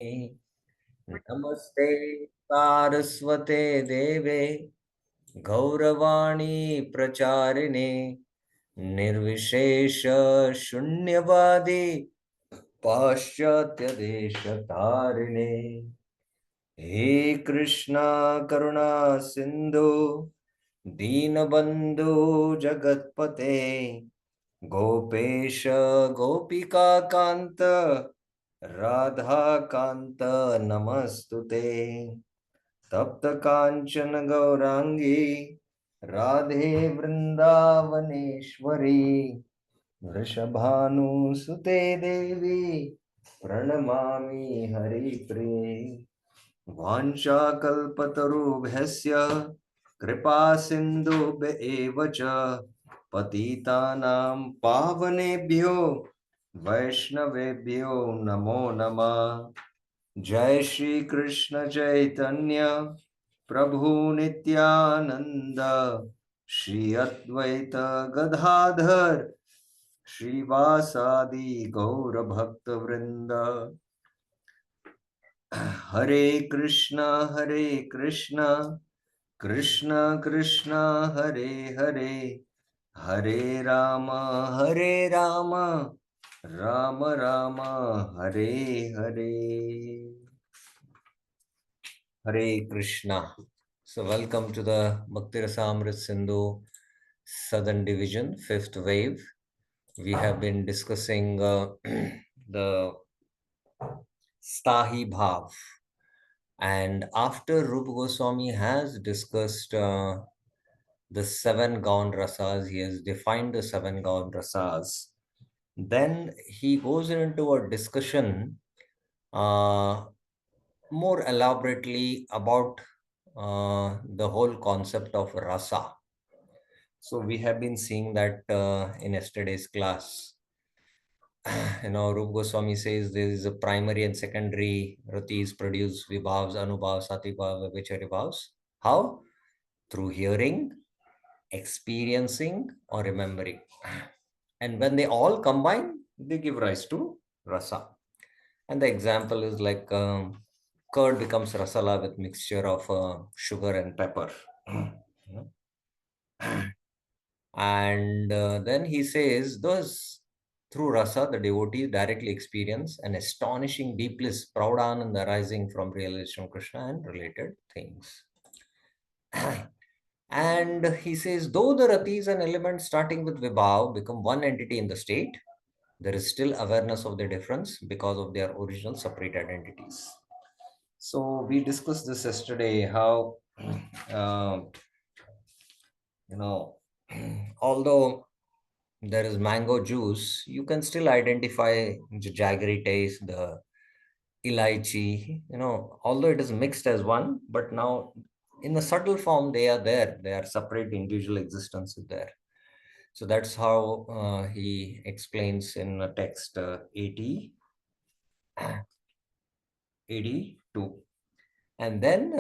नमस्ते सारस्वते देवे गौरवाणी प्रचारिणे निर्विशेष शून्यवादी पाश्चात्य देश तारिणे हे कृष्णा करुणा सिंधु दीनबंधु जगतपते गोपेश गोपिका कांत राधा कांत नमस्तुते तप्त कांचन गौरांगी राधे वृंदावनेश्वरी वृषभानुसुते देवी प्रणमामि हरिप्रिये वाञ्छाकल्पतरुभ्यस्य कृपा सिन्धुभ्य एव च पतितानां पावनेभ्यो वैष्णवेभ्यो नमो नमः। जय श्री कृष्ण चैतन्य प्रभु नित्यानंद श्री अद्वैत गदाधर श्रीवासादि गौर भक्त वृंद। हरे Krishna Krishna Krishna Hare Hare Hare Ram Ram Ram Hare Hare. Hare Krishna. So welcome to the Bhakti Rasamrit Sindhu Southern Division, fifth wave. We have been discussing the Sthāyi Bhav. And after Rupa Goswami has discussed the seven Gaun Rasas, he has defined the seven Gaun Rasas, then he goes into a discussion more elaborately about the whole concept of rasa. So we have been seeing that in yesterday's class. Rupa Goswami says there is a primary and secondary ratis produce vibhavs, anubhavs, satvibhavs, vichari bhavs. How? Through hearing, experiencing, or remembering. And when they all combine, they give rise to rasa. And the example is like curd becomes rasala with mixture of sugar and pepper. And then he says, thus through rasa, the devotee directly experience an astonishing deep bliss, proud ananda arising from realization of Krishna and related things. And he says, though the ratis and elements starting with vibhav become one entity in the state, there is still awareness of the difference because of their original separate identities. So we discussed this yesterday, how, although there is mango juice, you can still identify the jaggery taste, the elaichi, although it is mixed as one, but now in a subtle form, they are there. They are separate individual existences there. So that's how he explains in text 82. And then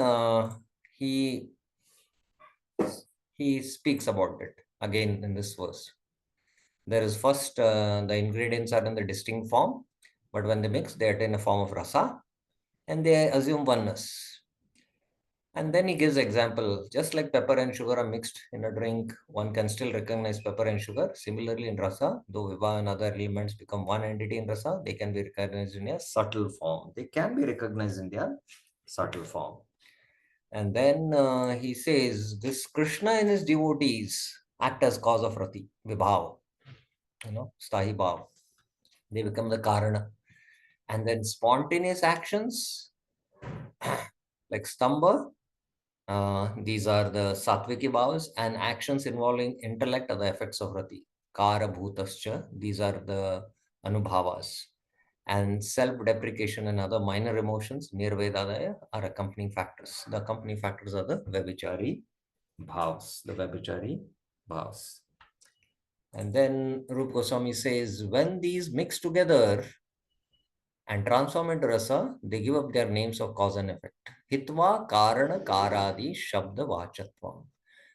he speaks about it again in this verse. There is first, the ingredients are in the distinct form, but when they mix, they attain a form of rasa, and they assume oneness. And then he gives example, just like pepper and sugar are mixed in a drink, one can still recognize pepper and sugar. Similarly in rasa, though vibha and other elements become one entity in rasa, they can be recognized in a subtle form. They can be recognized in their subtle form. And then he says, this Krishna and his devotees act as cause of rati, vibhav, Sthāyi bhav. They become the karana. And then spontaneous actions like stamba, these are the sattviki bhavas, and actions involving intellect are the effects of rati. Kara bhutascha, these are the anubhavas. And self-deprecation and other minor emotions, nirvedadaya, are accompanying factors. The accompanying factors are the vyabhichari bhavs, And then Rupa Goswami says, when these mix together and transform into rasa, they give up their names of cause and effect. Hitva karana karadi shabda vachatvam.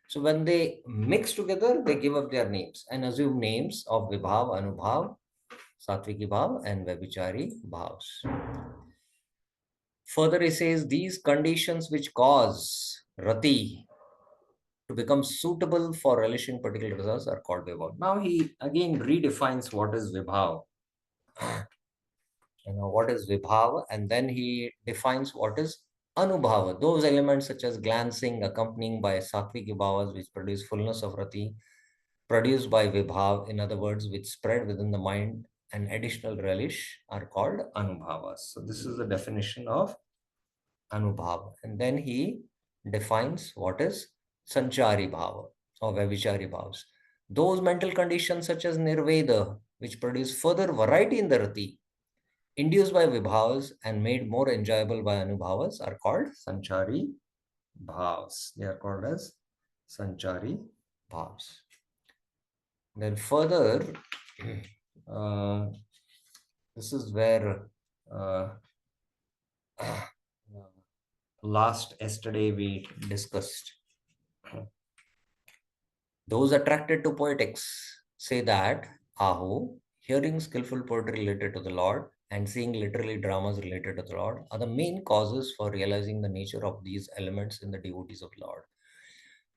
So when they mix together, they give up their names and assume names of vibhav, anubhav, satviki bhav, and vyabhichari bhavs. Further, he says these conditions which cause rati to become suitable for relishing particular rasas are called vibhav. Now he again redefines what is vibhav. What is vibhava, and then he defines what is anubhava. Those elements such as glancing, accompanying by sattvic bhavas, which produce fullness of rati, produced by vibhav, in other words, which spread within the mind and additional relish, are called anubhavas. So this is the definition of anubhava. And then he defines what is sanchari bhava or vavichari bhavas. Those mental conditions such as nirveda, which produce further variety in the rati, induced by vibhavas and made more enjoyable by anubhavas, are called sanchari bhavas. They are called as sanchari bhavas. Then further, uh, this is where uh, yesterday we discussed. Those attracted to poetics say that Aho, hearing skillful poetry related to the Lord and seeing literally dramas related to the Lord are the main causes for realizing the nature of these elements in the devotees of Lord.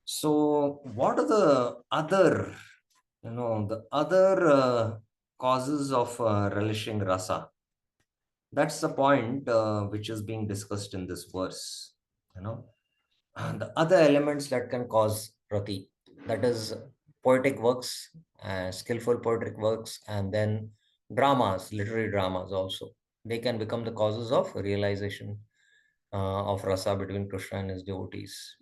So, what are the other, the other causes of relishing rasa? That's the point which is being discussed in this verse. You know, the other elements that can cause rati, that is poetic works, skillful poetic works, and then dramas, literary dramas also. They can become the causes of realization of rasa between Krishna and his devotees.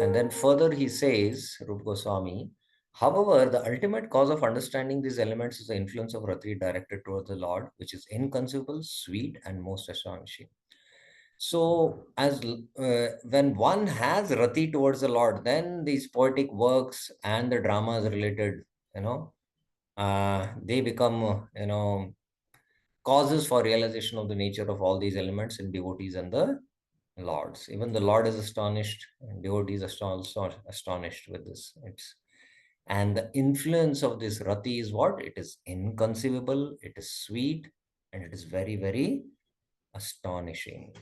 And then further he says, Rupa Goswami, however, the ultimate cause of understanding these elements is the influence of rati directed towards the Lord, which is inconceivable, sweet, and most astonishing. So, as when one has rati towards the Lord, then these poetic works and the dramas related, they become, causes for realization of the nature of all these elements in devotees and the Lords. Even the Lord is astonished, and devotees are also astonished with this. And the influence of this rati is what? It is inconceivable, it is sweet, and it is very, very astonishing.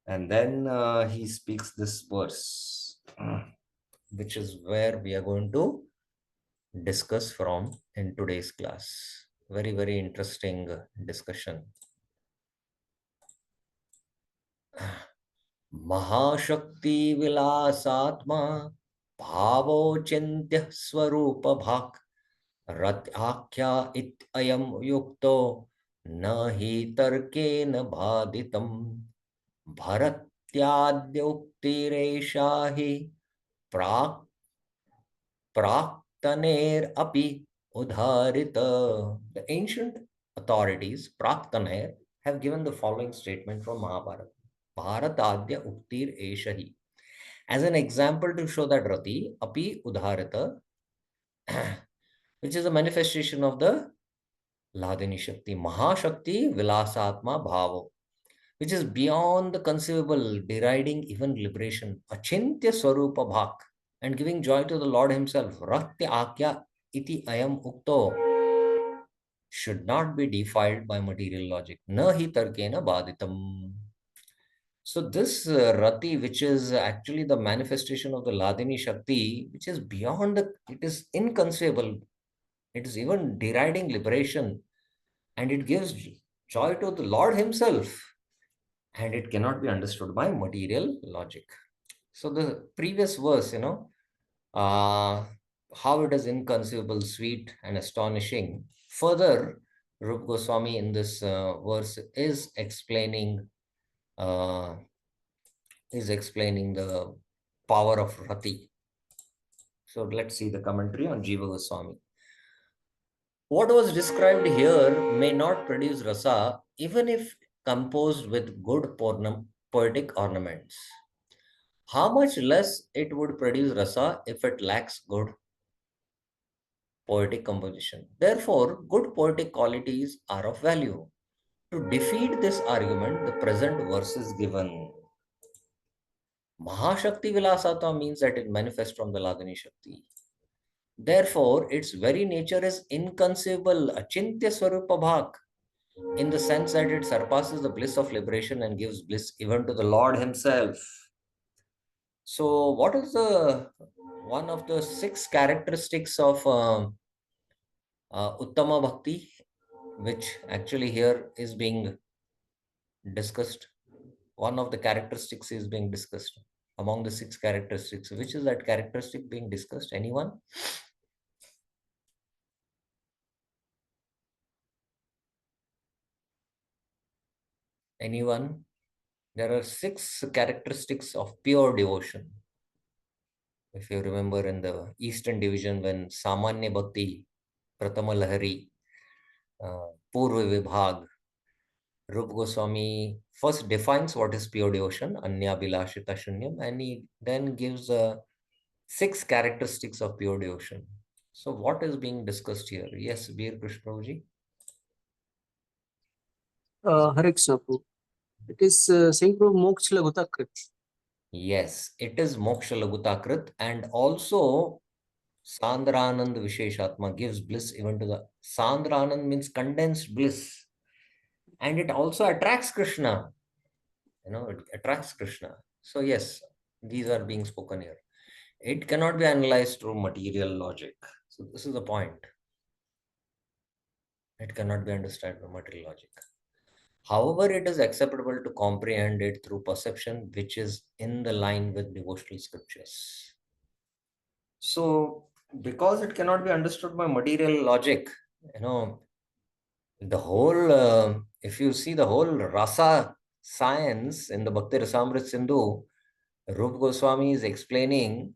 And then he speaks this verse, which is where we are going to discuss from in today's class. Very, very interesting discussion. महाशक्ति विलासात्मा भावोचिन्त्य स्वरूप भाक् रत्याख्या इत्ययं युक्तो न हि तर्केण बाधितम् भरत्याद्योक्तिरेषा हि प्राक् प्राक्तनेरपि उदाहृता. The ancient authorities, Praktaner, have given the following statement from Mahabharata. Bharatadya uktir eshahi. As an example to show that rati, api udharita, which is a manifestation of the Ladini Shakti, Mahashakti Vilasatma Bhavo, which is beyond the conceivable, deriding even liberation, Achintya Swarupa Bhak, and giving joy to the Lord Himself. Ratya Akya iti ayam ukto should not be defiled by material logic. Na hi tarkena baditam. So this rati, which is actually the manifestation of the Ladini Shakti, which is beyond it is inconceivable. It is even deriding liberation, and it gives joy to the Lord Himself, and it cannot be understood by material logic. So the previous verse, how it is inconceivable, sweet, and astonishing. Further, Rup Goswami in this verse uh, is explaining the power of rati. So let's see the commentary on Jiva Goswami. What was described here may not produce rasa even if composed with good poetic ornaments. How much less it would produce rasa if it lacks good poetic composition. Therefore, good poetic qualities are of value. To defeat this argument, the present verse is given. Mahashakti Vilasata means that it manifests from the Ladini Shakti. Therefore, its very nature is inconceivable, achintya swarupa bhak. in the sense that it surpasses the bliss of liberation and gives bliss even to the Lord Himself. So, what is the one of the six characteristics of Uttama Bhakti, which actually here is being discussed? One of the characteristics is being discussed among the six characteristics. Which is that characteristic being discussed? Anyone? Anyone? There are six characteristics of pure devotion. If you remember in the Eastern Division, when Samanya Bhakti, Pratama Lahari, Purva Vibhag, Rup Goswami first defines what is pure devotion, Anya Bilashita Shunyam, and he then gives six characteristics of pure devotion. So, what is being discussed here? Yes, Bir Krishnaji. Hare Krishna Prabhu. It is saying Prabhu Moksha Lagutakrit. Yes, it is Moksha Lagutakrit, and also Sandranand Visheshatma gives bliss even to the Sandranand means condensed bliss, and it also attracts Krishna. It attracts Krishna. So, yes, these are being spoken here. It cannot be analyzed through material logic. So, this is the point. It cannot be understood by material logic. However, it is acceptable to comprehend it through perception, which is in the line with devotional scriptures. So, because it cannot be understood by material logic, the whole, if you see the whole rasa science in the Bhakti Rasamrit Sindhu, Rup Goswami is explaining,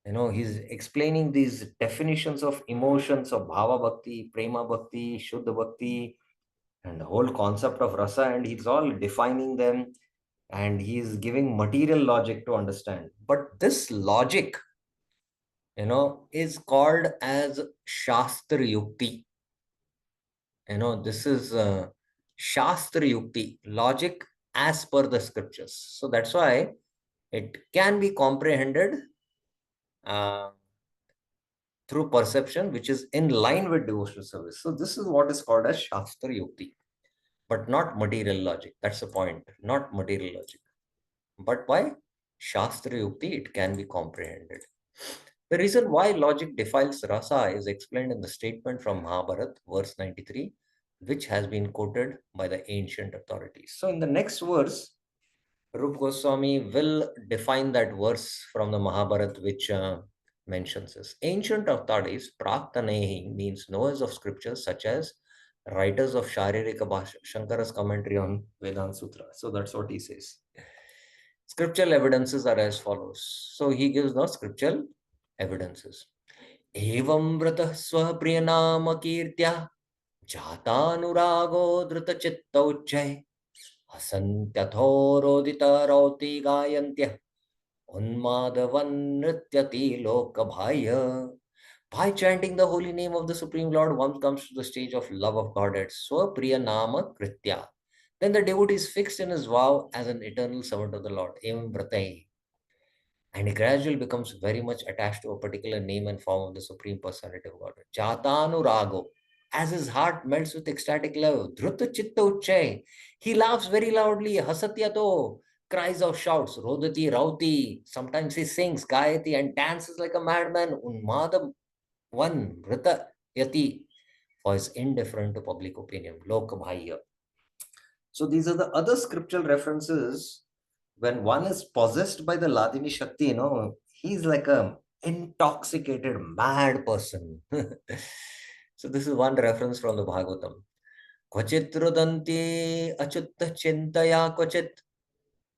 he's explaining these definitions of emotions of Bhava Bhakti, Prema Bhakti, Shuddha Bhakti, and the whole concept of rasa, and he's all defining them, and he's giving material logic to understand. But this logic, is called as Shastra Yukti. This is Shastra Yukti, logic as per the scriptures. So that's why it can be comprehended uh, through perception, which is in line with devotional service. So this is what is called as Shastra Yukti, but not material logic. That's the point, not material logic. But by Shastra Yukti, it can be comprehended. The reason why logic defiles rasa is explained in the statement from Mahabharata, verse 93, which has been quoted by the ancient authorities. So, in the next verse, Rup Goswami will define that verse from the Mahabharata, which mentions this. Ancient authorities, Praktanehi, means knowers of scriptures, such as writers of Sharirika Bhasha, Shankara's commentary on Vedanta Sutra. So, that's what he says. Scriptural evidences are as follows. So, he gives the scriptural evidences. Evam vrata swapriyanama kirtya jataanurago drutachittauchay hasantyathorodita rauti gayantya unmadavan nrityati lokabhaya. By chanting the holy name of the Supreme Lord, one comes to the stage of love of God at Swapriyanama Kritya. Then the devotee is fixed in his vow as an eternal servant of the Lord. Evam vrata, and he gradually becomes very much attached to a particular name and form of the Supreme Personality of Godhead. Jatanurago, as his heart melts with ecstatic love. Dhruta chitta uchay, he laughs very loudly. Hasatyato, cries of shouts. Rodati rauti, sometimes he sings. Gayati, and dances like a madman. Unmada one, Vrita yati, for is indifferent to public opinion. Lokabhaya. So these are the other scriptural references. When one is possessed by the Ladini Shakti, he's like a intoxicated, mad person. So this is one reference from the Bhagavatam. Kvachit rudanti achutta chintaya kvachit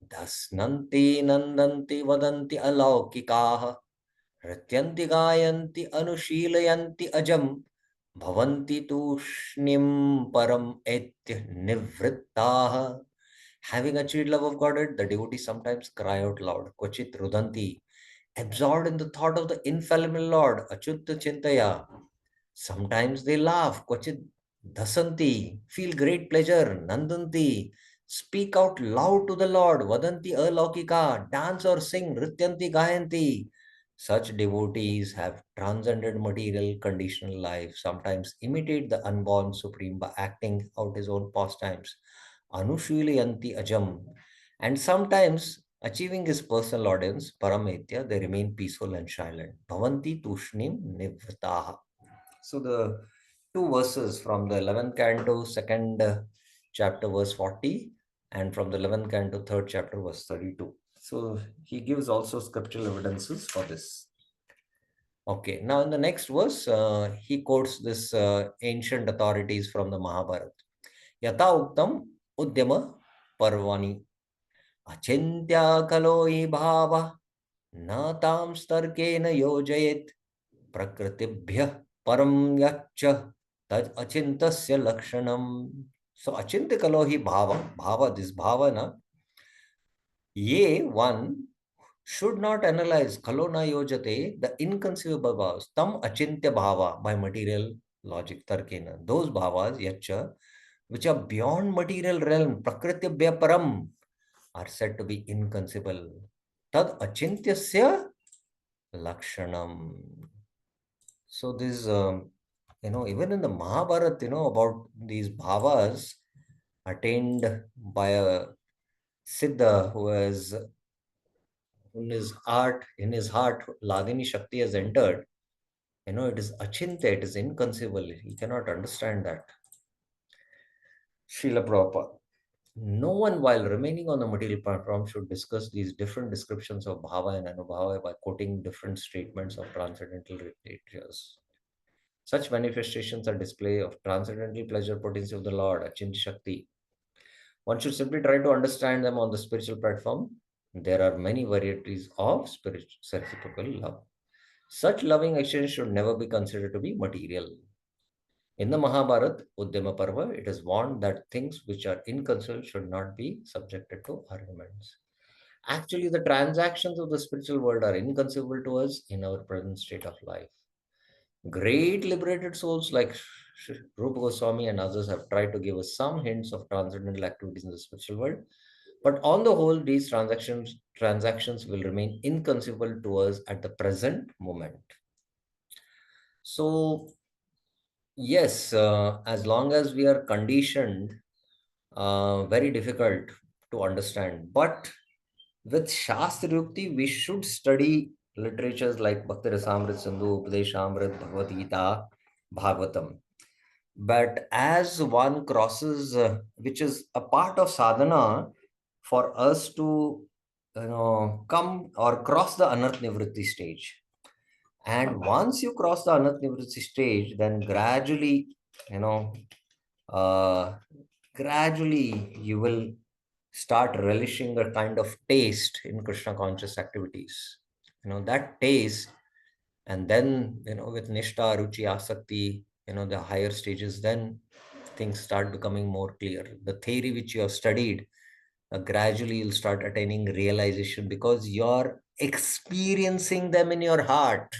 dasnanti nandanti vadanti alaukikaha rityanti gayanti anushīlayanti ajam bhavanti tushnim param etya nivrittaha. Having achieved love of Godhead, the devotees sometimes cry out loud, Kvachit rudanti, absorbed in the thought of the infallible Lord, Achutta Chintaya. Sometimes they laugh, Kvachit dasanti, feel great pleasure, Nandanti, speak out loud to the Lord, Vadanti alaukika, dance or sing, Rityanti gayanti. Such devotees have transcended material conditional life, sometimes imitate the unborn supreme by acting out his own pastimes, anushiliyanti ajam, and sometimes achieving his personal audience, parametya, they remain peaceful and silent. Bhavanti tushnim nivrtaha. So the two verses from the 11th canto, second chapter, verse 40, and from the 11th canto, third chapter, verse 32. So he gives also scriptural evidences for this. Okay, now in the next verse, he quotes this ancient authorities from the Mahabharata. Yata uktam udyama parvani achintya kaloi bhava na tam starkena yojayet prakritibhyah param yacha tad achintasya lakshanam. So achintya kalohi bhava, bhava, this bhavana, ye one should not analyze kalona yojate, the inconceivable bhavas, tam achintya bhava, by material logic, tarkena. Those bhavas, yacha, which are beyond material realm, prakritibhya param, are said to be inconceivable. Tad achintyasya lakshanam. So this, even in the Mahabharata, about these bhavas attained by a siddha who has, in his heart, Ladini Shakti has entered. It is achintya, it is inconceivable. He cannot understand that. Srila Prabhupada. No one, while remaining on the material platform, should discuss these different descriptions of bhava and anubhava by quoting different statements of transcendental natures. Such manifestations are display of transcendental pleasure potency of the Lord, Achintya Shakti. One should simply try to understand them on the spiritual platform. There are many varieties of spiritual reciprocal love. Such loving exchange should never be considered to be material. In the Mahabharata, Udyama Parva, it is warned that things which are inconceivable should not be subjected to arguments. Actually, the transactions of the spiritual world are inconceivable to us in our present state of life. Great liberated souls like Rupa Goswami and others have tried to give us some hints of transcendental activities in the spiritual world, but on the whole, these transactions will remain inconceivable to us at the present moment. So, yes, as long as we are conditioned, very difficult to understand. But with Shastra Yukti, we should study literatures like Bhakti Rasamrit Sindhu, Upadeshamrit, Bhagavad Gita, Bhagavatam. But as one crosses, which is a part of sadhana for us to, come or cross the Anarth Nivritti stage. And once you cross the Anarth Nivritti stage, then gradually, you know, uh, gradually you will start relishing a kind of taste in Krishna conscious activities. That taste, and then, with Nishta, Ruchi, Asakti, the higher stages, then things start becoming more clear. The theory which you have studied, gradually you'll start attaining realization because you're experiencing them in your heart.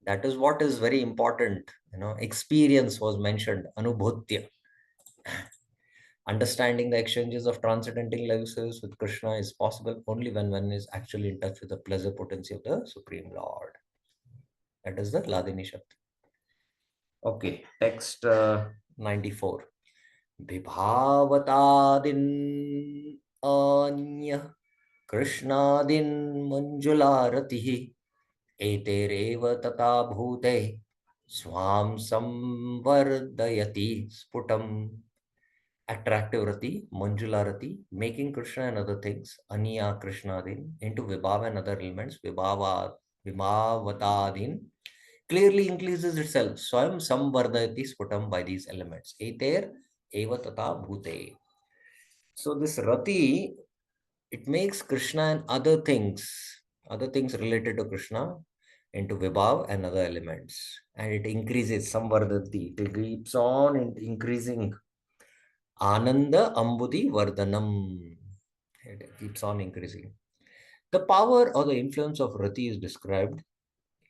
That is what is very important. Experience was mentioned, anubhutya. Understanding the exchanges of transcendental life service with Krishna is possible only when one is actually in touch with the pleasure potency of the Supreme Lord. That is the Ladini Shakti. Okay, text 94. Vibhavatadin anya Krishnadin manjularatihi etereva tata bhute swam samvardayati sputam. Attractive rati, manjula rati, making Krishna and other things, aniya Krishnadin, into vibhava and other elements, vibhavatadin, clearly increases itself. Swam samvardayati sputam by these elements. Eter eva tata bhute. So this rati, it makes Krishna and other things related to Krishna into vibhav and other elements. And it increases samvardati. It keeps on increasing. Ananda Ambudi Vardhanam. It keeps on increasing. The power or the influence of Rati is described.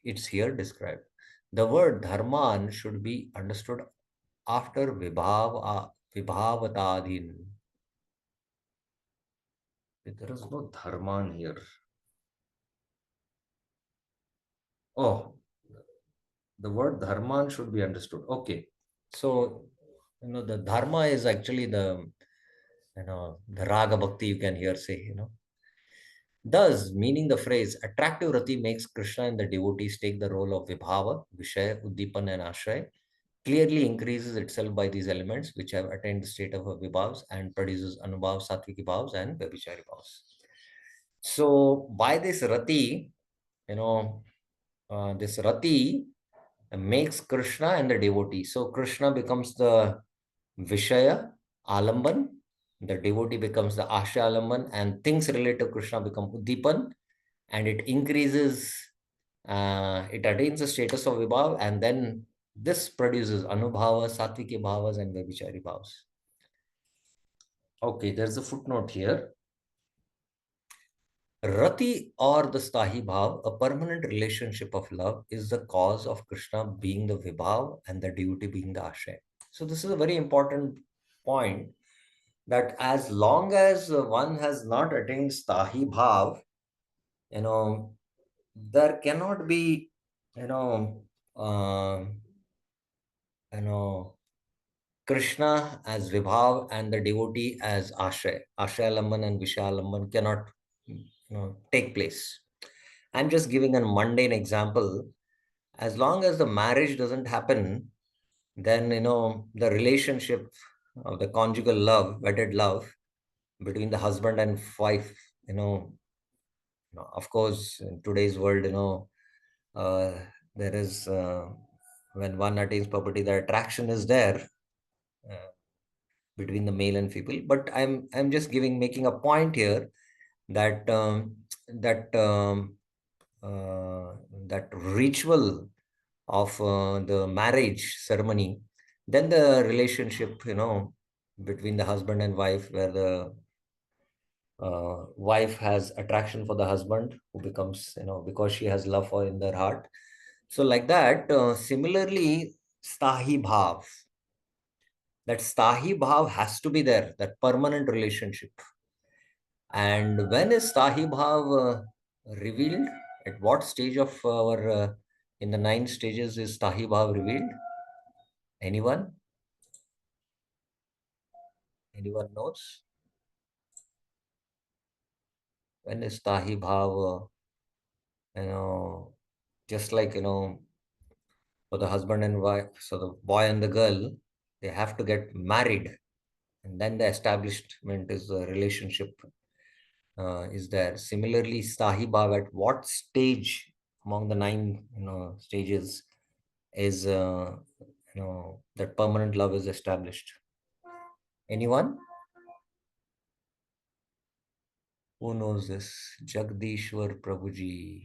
It's here described. The word Dharman should be understood after Vibhavatadhin. There is no Dharman here. Oh, the word dharman should be understood. Okay. So, the dharma is actually the raga bhakti you can hear say. Thus, meaning the phrase, attractive rati makes Krishna and the devotees take the role of vibhava, vishaya, uddipan, and ashray, clearly increases itself by these elements which have attained the state of vibhavs and produces anubhav, satviki bhavs, and vyabhichari bhavs. So, by this rati, this rati makes Krishna and the devotee. So, Krishna becomes the vishaya, alamban, the devotee becomes the asha alamban, and things related to Krishna become uddipan, and it increases, it attains the status of vibhav, and then this produces anubhava, satviki bhavas, and vyabhichari bhavas. Okay, there's a footnote here. Rati or the Sthāyi bhav, a permanent relationship of love, is the cause of Krishna being the vibhav and the devotee being the ashay. So this is a very important point, that as long as one has not attained Sthāyi bhav, you know, there cannot be, you know, uh, you know, Krishna as Vibhav and the devotee as Ashay. Ashayalamban and Vishayalamban cannot, take place. I'm just giving a mundane example. As long as the marriage doesn't happen, then, the relationship of the conjugal love, wedded love between the husband and wife, of course, in today's world, uh, there is, when one attains property, the attraction is there. Between the male and female, but I'm just making a point here that that um, uh, that ritual of the marriage ceremony, then the relationship, between the husband and wife, where the wife has attraction for the husband, who becomes, because she has love for in their heart. So like that, similarly, Sthāyi bhav, that Sthāyi bhav has to be there, that permanent relationship. And when is Sthāyi bhav revealed? At what stage of in the 9 stages is Sthāyi bhav revealed? Anyone? Anyone knows? When is Sthāyi bhav, just like, for the husband and wife, so the boy and the girl, they have to get married. And then the establishment is the relationship is there. Similarly, Sthāyi bhav, at what stage among the 9, stages is, that permanent love is established? Anyone who knows this? Jagdishwar Prabhuji,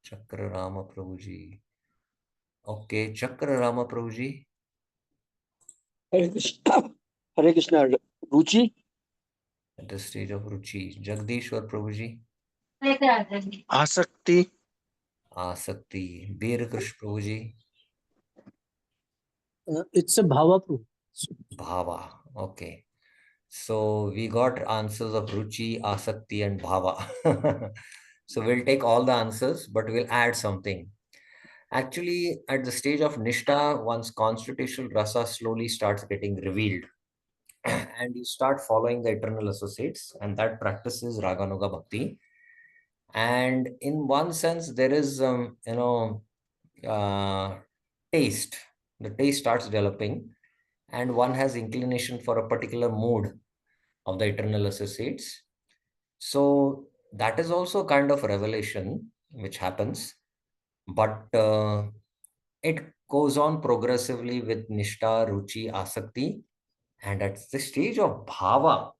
Chakra Rama Prabhuji. Okay, Chakra Rama Prabhuji. Hare Krishna. Hare Krishna. Ruchi. At the stage of Ruchi. Jagdishwar Prabhuji. Asakti. Asakti. Veer Krish Prabhuji. It's a bhava proof. Bhava. Okay. So we got answers of Ruchi, Asakti, and Bhava. So we'll take all the answers, but we'll add something. Actually, at the stage of Nishta, one's constitutional rasa slowly starts getting revealed. And you start following the eternal associates, and that practice is Raganuga Bhakti. And in one sense, there is, uh, taste. The taste starts developing, and one has inclination for a particular mood of the eternal associates. So that is also kind of revelation which happens, but it goes on progressively with Nishta, Ruchi, Asakti, and at the stage of Bhava,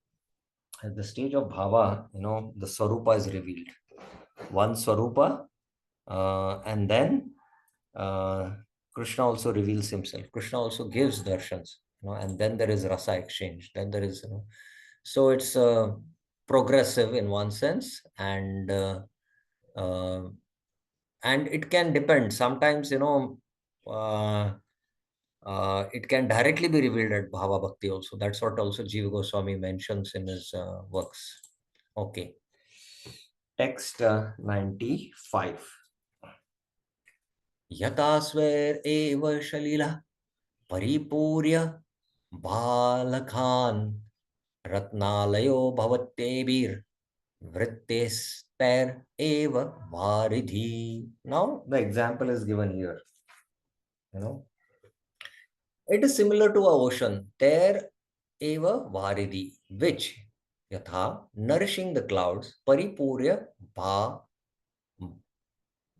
the Swarupa is revealed. One Swarupa, and then uh, Krishna also reveals himself. Krishna also gives darshans, and then there is rasa exchange. Then there is, so it's progressive in one sense, uh, and it can depend. Sometimes, uh, it can directly be revealed at Bhava Bhakti also. That's what also Jiva Goswami mentions in his works. Okay. Text 95. Yata sver eva shalila paripurya balakhan ratnalayo bhavattebir vrittester eva varidhi. Now the example is given here. You know, it is similar to a ocean. There eva varidhi, which yatha nourishing the clouds paripurya bha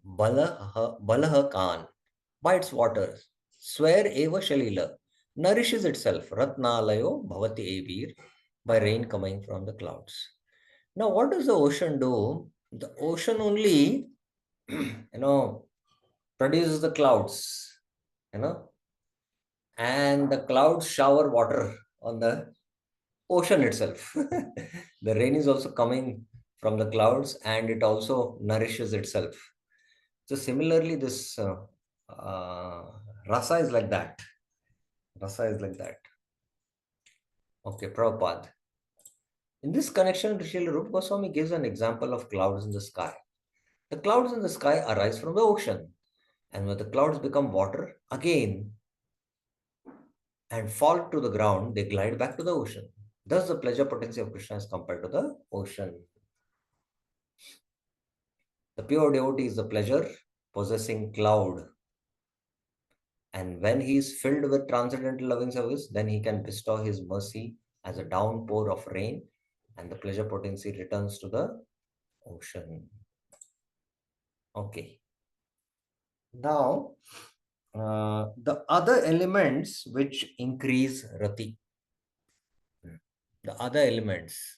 balah Khan by its waters. Swer eva shalila nourishes itself. Ratnalayo bhavati evir by rain coming from the clouds. Now, what does the ocean do? The ocean only, produces the clouds, you know, and the clouds shower water on the ocean itself. The rain is also coming from the clouds and it also nourishes itself. So similarly, this uh, rasa is like that. Rasa is like that. Okay, Prabhupada. In this connection, Srila Rupa Goswami gives an example of clouds in the sky. The clouds in the sky arise from the ocean, and when the clouds become water again and fall to the ground, they glide back to the ocean. Thus, the pleasure potency of Krishna is compared to the ocean. The pure devotee is the pleasure possessing cloud. And when he is filled with transcendental loving service, then he can bestow his mercy as a downpour of rain, and the pleasure potency returns to the ocean. Okay. Now, the other elements which increase rati, the other elements,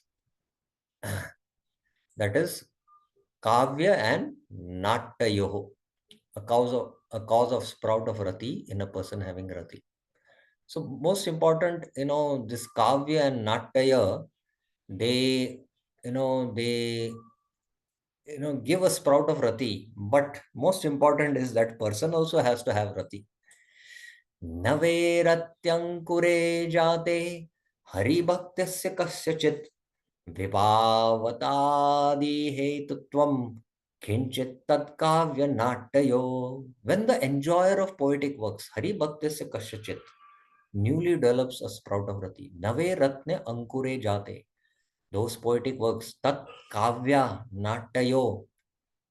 that is kavya and nattayoho, a cause of sprout of rati in a person having rati. So most important, this kavya and nattaya, they, they, give a sprout of rati. But most important is that person also has to have rati. नवेरत्यङ्कुरे जाते हरिभक्तस्य कस्यचित् विभावतादिहेतुत्वं किञ्चित् तत्काव्यनाट्यो. When the enjoyer of poetic works, Haribhaktasya Kasyachit, newly develops a sprout of rati, Nave Ratne Ankure Jate, those poetic works, Tat Kavya Natayo,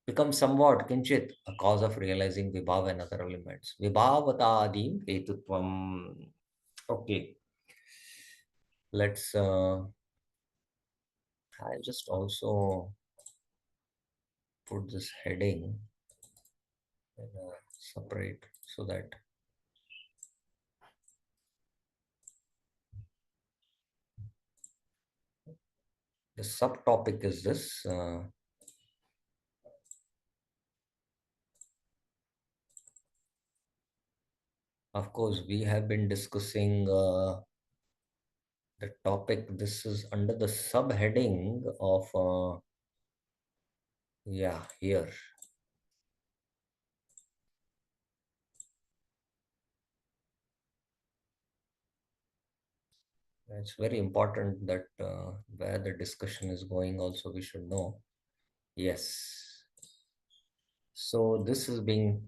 becomes somewhat kinchit a cause of realizing vibhava and other elements. Vibhavatadim hetutvam. Okay, let's. I just also put this heading in a separate so that the subtopic is this. Of course, we have been discussing the topic. This is under the subheading of, yeah, here. It's very important that where the discussion is going, also we should know. Yes. So this is being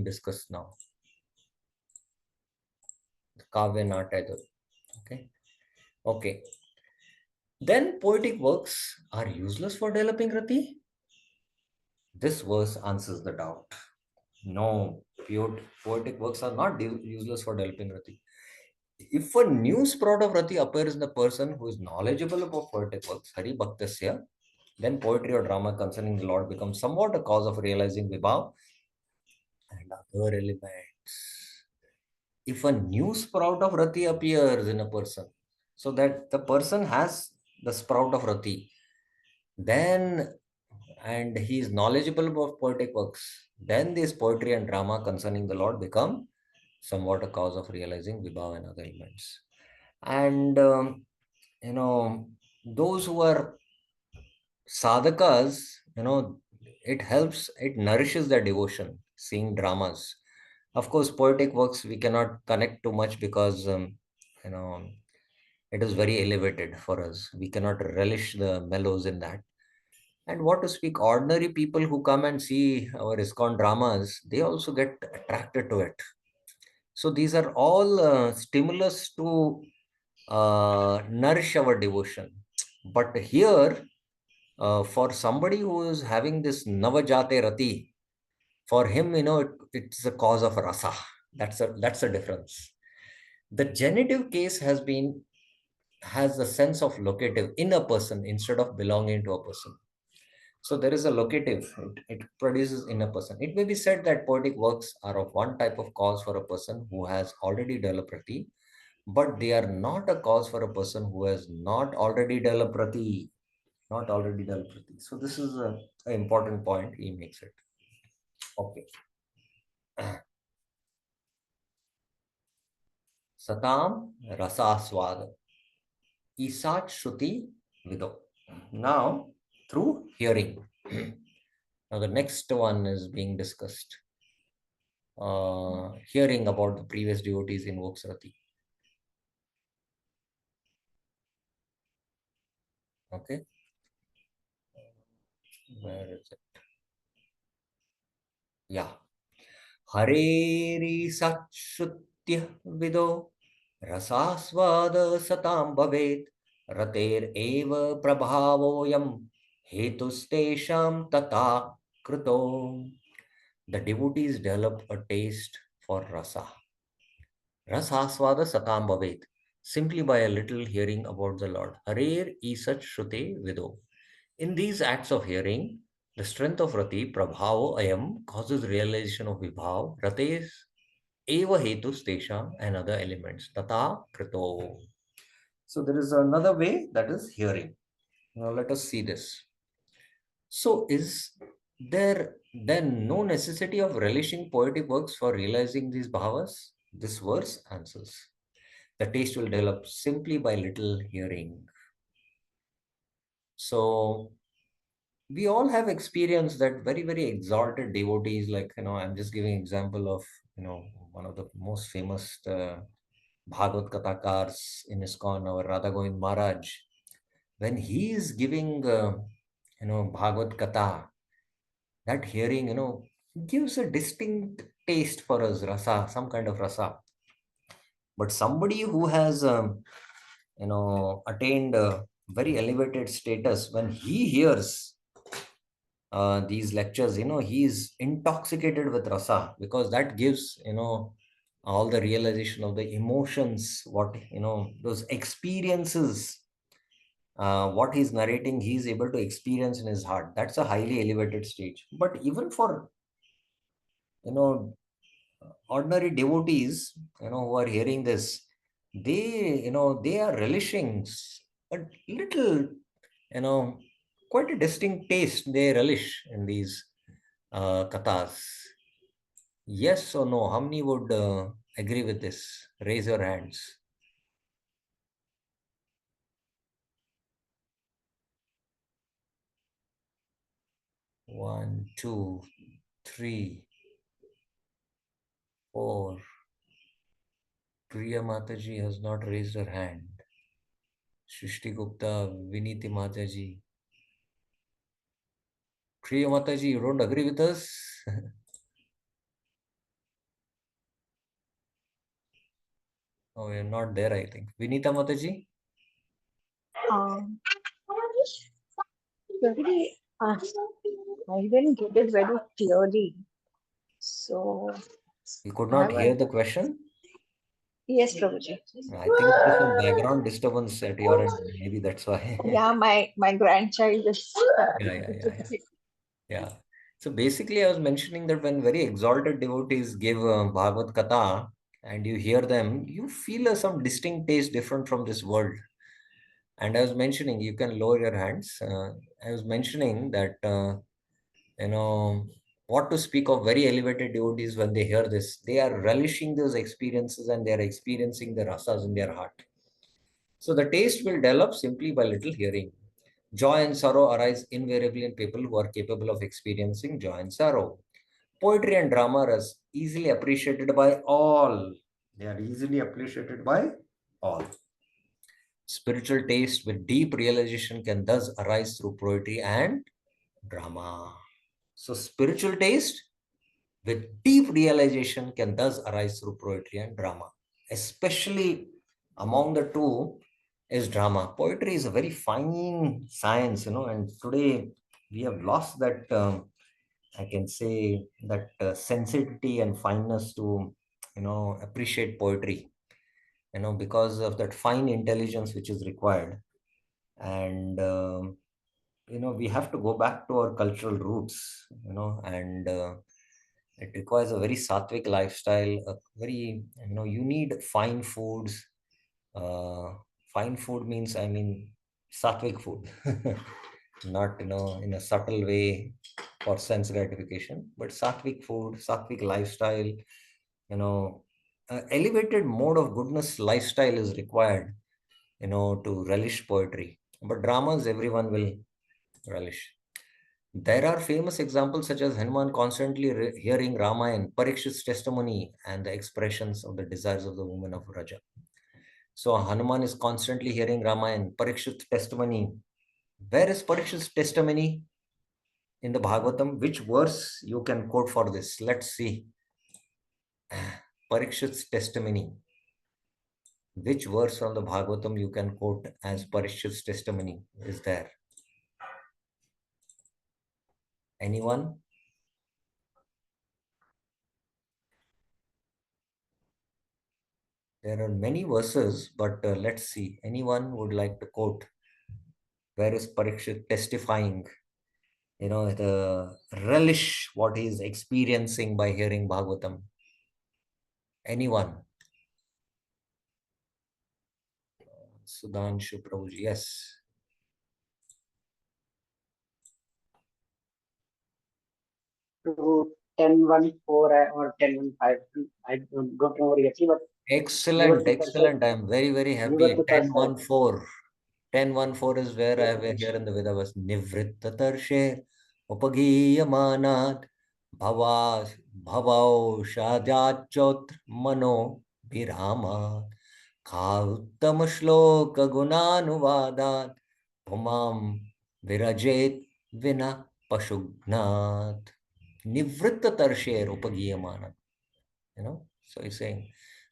discussed now. Kavya Natayadu. Okay. Okay. Then poetic works are useless for developing rati. This verse answers the doubt. No, pure poetic works are not useless for developing rati. If a new sprout of rati appears in the person who is knowledgeable about poetic works, Hari Bhaktasya, then poetry or drama concerning the Lord becomes somewhat a cause of realizing Vibhav and other elements. If a new sprout of rati appears in a person, so that the person has the sprout of rati, then and he is knowledgeable about poetic works, then this poetry and drama concerning the Lord become somewhat a cause of realizing Vibhav and other elements. And you know, those who are sadhakas, it nourishes their devotion, seeing dramas. Of course, poetic works we cannot connect too much because, you know, it is very elevated for us. We cannot relish the mellows in that. And what to speak, ordinary people who come and see our ISKCON dramas, they also get attracted to it. So these are all stimulus to nourish our devotion. But here, for somebody who is having this Navajate Rati, for him, it's a cause of rasa. That's a difference. The genitive case has a sense of locative in a person instead of belonging to a person. So there is a locative, it produces in a person. It may be said that poetic works are of one type of cause for a person who has already developed rati, but they are not a cause for a person who has not already developed rati. Not already developed rati. So this is an important point he makes it. Okay. Satam rasaswad isat shruti vido. Now, through hearing. Now the next one is being discussed. Hearing about the previous devotees invokes rati. Okay, where is it? Yeah. Hareri satshutya vido rasasvada satam bhavet rater eva prabhavoyam hetustesham tata kruto. The devotees develop a taste for rasa. Rasasvada satam bhavet. Simply by a little hearing about the Lord. Harer isat shrute vido. In these acts of hearing, the strength of rati, prabhavo ayam, causes realization of vibhav, rates, eva hetus tesham, and other elements. Tata krito. So there is another way, that is hearing. Now let us see this. So is there then no necessity of relishing poetic works for realizing these bhavas? This verse answers. The taste will develop simply by little hearing. So we all have experienced that very, very exalted devotees, like, I'm just giving example of, one of the most famous Bhagavad Kathakars in ISKCON, our Radha Govind Maharaj. When he is giving, Bhagavad Katha, that hearing, gives a distinct taste for us, rasa, some kind of rasa. But somebody who has, attained a very elevated status, when he hears these lectures, he is intoxicated with rasa, because that gives, all the realization of the emotions, what, those experiences, what he's narrating, he's able to experience in his heart. That's a highly elevated stage. But even for, you know, ordinary devotees, who are hearing this, they are relishing a little, you know, quite a distinct taste they relish in these kathas. Yes or no? How many would agree with this? Raise your hands. One, two, three, four. Priya Mataji has not raised her hand. Shrishti Gupta, Viniti Mataji. Priya Mataji, you don't agree with us? Oh, you're not there, I think. Vinita Mataji? Um, Very, I didn't get it very clearly. So You could I not have hear a the question? yes, Prabhuji. I think there is some background disturbance at your end. Maybe that's why. Yeah, my grandchild is Yeah, yeah, yeah, yeah. little bit. Yeah. So basically, I was mentioning that when very exalted devotees give Bhagavad Katha and you hear them, you feel some distinct taste different from this world. And I was mentioning, you can lower your hands. I was mentioning that, you know, what to speak of very elevated devotees when they hear this, they are relishing those experiences and they are experiencing the rasas in their heart. So the taste will develop simply by little hearing. Joy and sorrow arise invariably in people who are capable of experiencing joy and sorrow. Poetry and drama are easily appreciated by all. They are easily appreciated by all. Spiritual taste with deep realization can thus arise through poetry and Drama. So spiritual taste with deep realization can thus arise through poetry and drama. Especially among the two is drama. Poetry is a very fine science, and today we have lost that, I can say, that sensitivity and fineness to, appreciate poetry, because of that fine intelligence which is required. And, we have to go back to our cultural roots, and it requires a very sattvic lifestyle, a very, you need fine foods. Uh, Fine food means, I mean, sattvic food, not, in a subtle way for sense gratification, but sattvic food, sattvic lifestyle, elevated mode of goodness lifestyle is required, to relish poetry. But dramas, everyone will relish. There are famous examples such as Hanuman constantly hearing Ramayan, Parikshit's testimony, and the expressions of the desires of the woman of Raja. So Hanuman is constantly hearing Ramayan, Parikshit's testimony. Where is Parikshit's testimony in the Bhagavatam? Which verse you can quote for this? Let's see. Parikshit's testimony. Which verse from the Bhagavatam you can quote as Parikshit's testimony is there? Anyone? There are many verses, but let's see. Anyone would like to quote? Where is Parikshit testifying? The relish what he is experiencing by hearing Bhagavatam. Anyone? Sudhanshu Prabhuji, yes. To 10:14 or 10:15. I don't know exactly, but Excellent, excellent. I am very, very happy. 10:14. 10:14 is where I have here in the Vedavas. Nivritta tarshe upagiyamanaat bhavau shadyachotra mano virama Kauttama shloka gunanuvadat Pumam virajet vina pashugnat Nivritta tarshe upagiyamanaat. So he's saying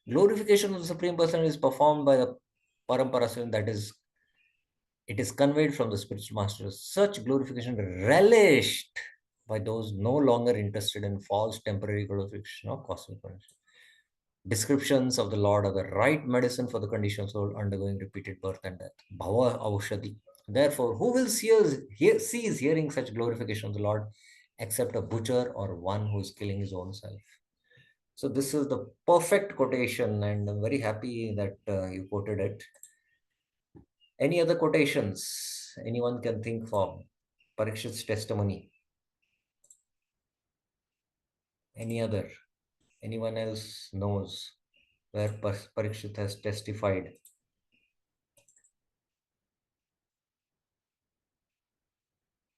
glorification of the Supreme Person is performed by the Parampara, that is, it is conveyed from the spiritual masters. Such glorification relished by those no longer interested in false temporary glorification of cosmic punishment. Descriptions of the Lord are the right medicine for the conditioned soul undergoing repeated birth and death. Bhava Aushadi. Therefore, who will cease hearing such glorification of the Lord except a butcher or one who is killing his own self? So this is the perfect quotation, and I'm very happy that you quoted it. Any other quotations anyone can think for Parikshit's testimony? Any other? Anyone else knows where Parikshit has testified?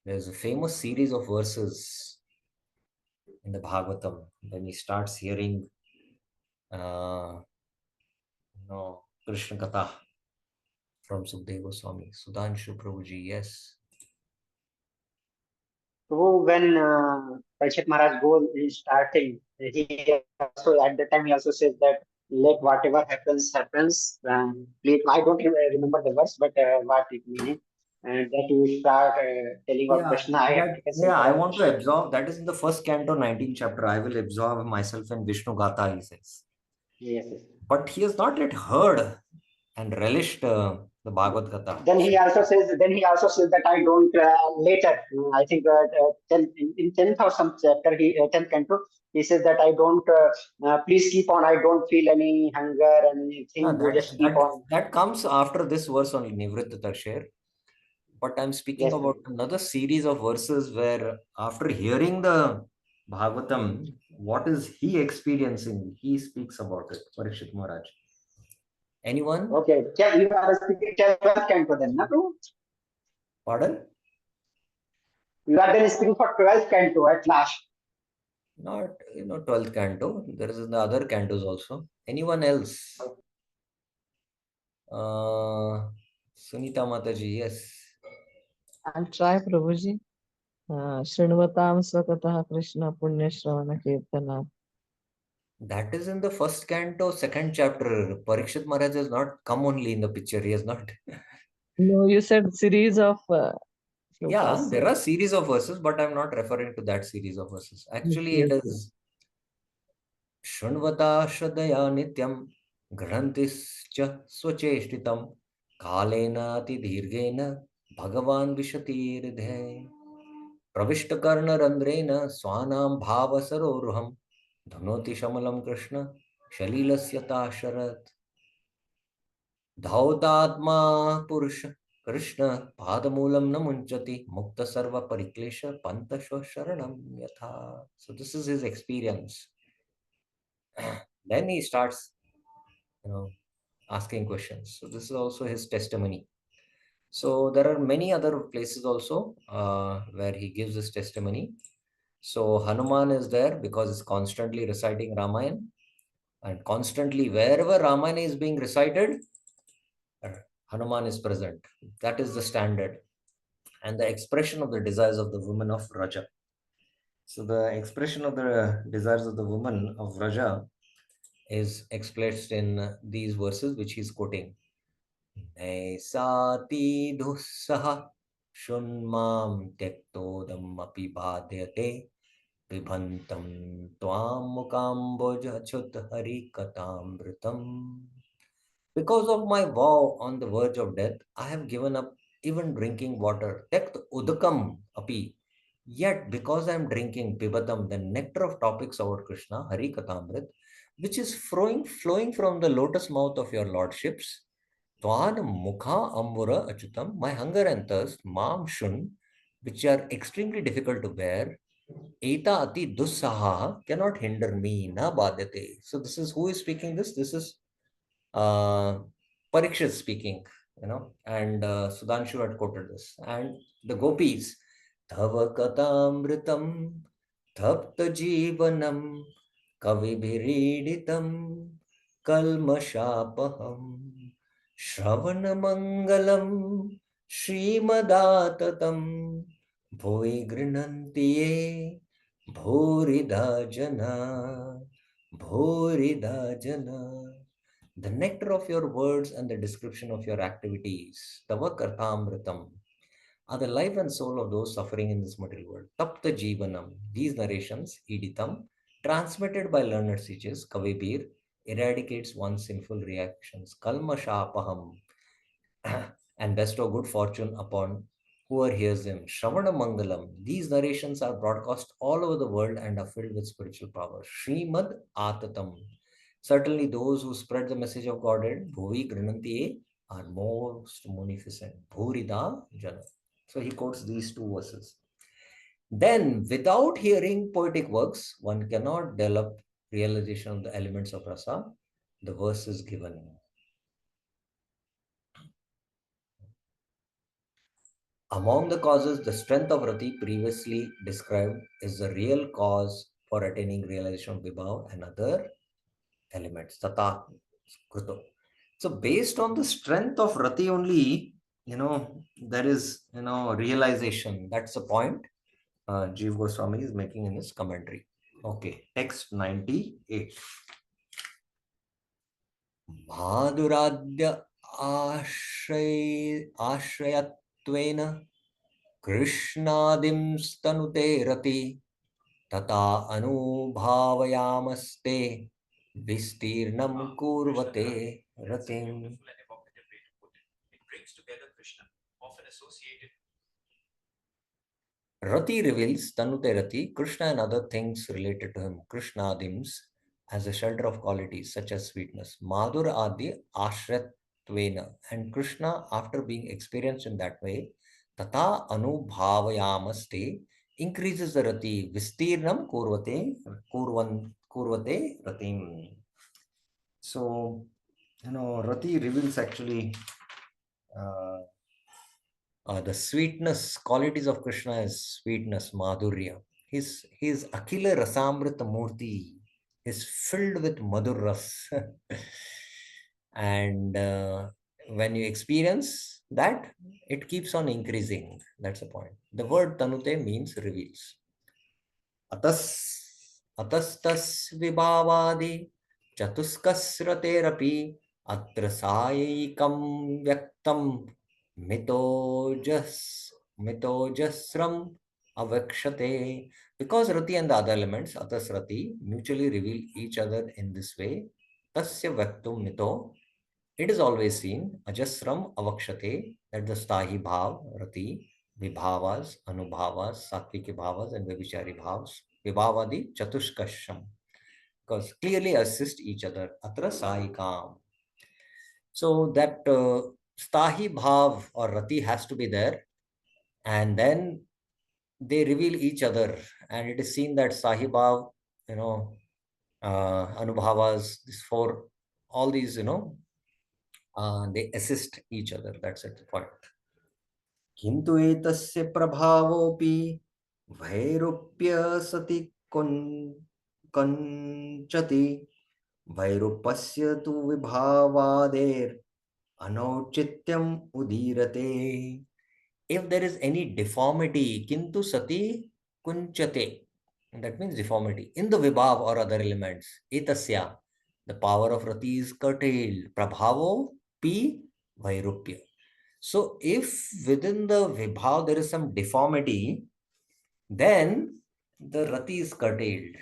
There's a famous series of verses in the Bhagavatam when he starts hearing Krishna Katha from Sukadeva Goswami. Sudhanshu Prabhuji, yes. So when Parikshit Maharaj goal is starting, he also at the time he also says that let whatever happens. Please, I don't remember the verse, but what it means, and that you start telling about Krishna. I want to absorb. That is in the first canto, 19th chapter. I will absorb myself in Vishnu Gatha, he says. Yes, yes. But he has not yet heard and relished the Bhagavad Gita. Then he also says that I don't later. I think in 10th or some chapter, 10th canto, he says that I don't. Please keep on. I don't feel any hunger and anything. You just keep on. That comes after this verse only, Nivritta Tarsher. But I'm speaking Yes, about another series of verses where after hearing the Bhagavatam, what is he experiencing? He speaks about it, Parikshit Maharaj. Anyone? Okay, you are speaking 12th canto then, na? Pardon? You are then speaking for 12th canto at last. Not 12th canto. There is in the other cantos also. Anyone else? Sunita Mataji, yes. I'll try, Prabhuji. शृण्वतां स्वकतः Krishna पुण्यश्रवण Keerthana. That is in the first canto, second chapter. Parikshit Maharaj has not come only in the picture. He has not. No, you said series of Yeah, shlokas. there are series of verses, but I'm not referring to that series of verses. Actually, it Yes, yes. is शृण्वता श्रद्धया नित्यं गृह्णन्तिश्च स्वचेष्टितं कालेनातिदीर्घेन भगवान् विशतीर्धे प्रविष्टकर्णरन्ध्रेण स्वानां भावसरोरुहं धुनोति शमलं कृष्ण शलीलस्य ताशरत् धौतात्मा पुरुष कृष्ण पादमूलं न मुञ्चति मुक्त सर्व परिक्लेश पंतश्व शरणं यथा. So this is his experience. Then he starts, asking questions. So this is also his testimony. So there are many other places also where he gives his testimony. So Hanuman is there because he's constantly reciting Ramayana, and constantly wherever Ramayana is being recited, Hanuman is present. That is the standard. And the expression of the desires of the women of Raja. So the expression of the desires of the woman of Raja is expressed in these verses which he's quoting. नैसाति दुःसह शृण्मां त्यक्तोदमपि बाध्यते पिबन्तं त्वां मुकाम्बुजच्युत हरिकथामृतम्. Because of my vow on the verge of death, I have given up even drinking water. Tekt udakam api. Yet, because I am drinking pibatam, the nectar of topics about Krishna, Hari Kathamrit, which is flowing from the lotus mouth of your lordships, Twan mukha ambura achutam, my hunger and thirst, mam shun, which are extremely difficult to bear, eta ati dussaha cannot hinder me, na badate. So this is who is speaking this? This is uh, Parikshit speaking, and Sudhanshu had quoted this. And the gopis, Tava katamritam, tapta jivanam, kavibhiriditam, kalmashapaham, Shravanamangalam, Srimadatam, Bhoi grinantiye, Bhorida jana, Bhorida jana. The nectar of your words and the description of your activities, Tava Kartamritam, are the life and soul of those suffering in this material world. Tapta Jivanam, these narrations, Iditam, transmitted by learned sages, Kavibir, eradicates one's sinful reactions. Kalma Shapaham, and bestow good fortune upon whoever hears them. Shravana Mangalam. These narrations are broadcast all over the world and are filled with spiritual power. Srimad Atatam. Certainly those who spread the message of Godhead, Bhuvi Granantiye, are most munificent. Bhurida Jana. So he quotes these two verses. Then, without hearing poetic works, one cannot develop realization of the elements of rasa. The verse is given. Among the causes, the strength of rati previously described is the real cause for attaining realization of vibhav and other elements. Tata Kruto. So based on the strength of rati only, there is, realization. That's the point Jeev Goswami is making in his commentary. Okay, text 98. Madhuradya ashrayattvena Krishnadim stanute rati tata anubhavayamaste vistirnam kurvate ratim. Rati reveals Tanute Rati, Krishna and other things related to him, Krishnadims, as a shelter of qualities such as sweetness. Madhur Adi Ashratvena, and Krishna, after being experienced in that way, Tata Anubhavayamaste, increases the Rati, Vistirnam Kurvate Ratim. So, Rati reveals actually the sweetness, qualities of Krishna is sweetness, Madhurya. His Akhila Rasamrita Murti is filled with Madhur Ras. And when you experience that it keeps on increasing. That's the point. The word tanute means reveals. अतस्tas vibhavadi चतुष्कस्रतेरपि अत्र सायैकं व्यक्तं mitojas mitojasram avakshate. Because Rati and the other elements, Atas Rati, mutually reveal each other in this way. Tasya Vaktum Mito, it is always seen, Ajasram Avakshate, that the Sthāyi Bhav, Rati, Vibhavas, Anubhavas, Satviki Bhavas, and Vibhichari Bhavas, Vibhavadi Chatushkasham, because clearly assist each other. Atra Sahikam. So that Sthāyi Bhav or Rati has to be there, and then they reveal each other, and it is seen that Sahibhav, you know, Anubhavas, these four, all these, they assist each other. That's it, the point. Kintu etasya prabhavopi vairupya sati kanchati vairupasya tu vibhavader anauchityam udirate. If there is any deformity, kintu sati kunchate, that means deformity, in the vibhav or other elements, etasya, the power of rati is curtailed. Prabhavo, pi, vairupya. So if within the vibhav there is some deformity, then the rati is curtailed.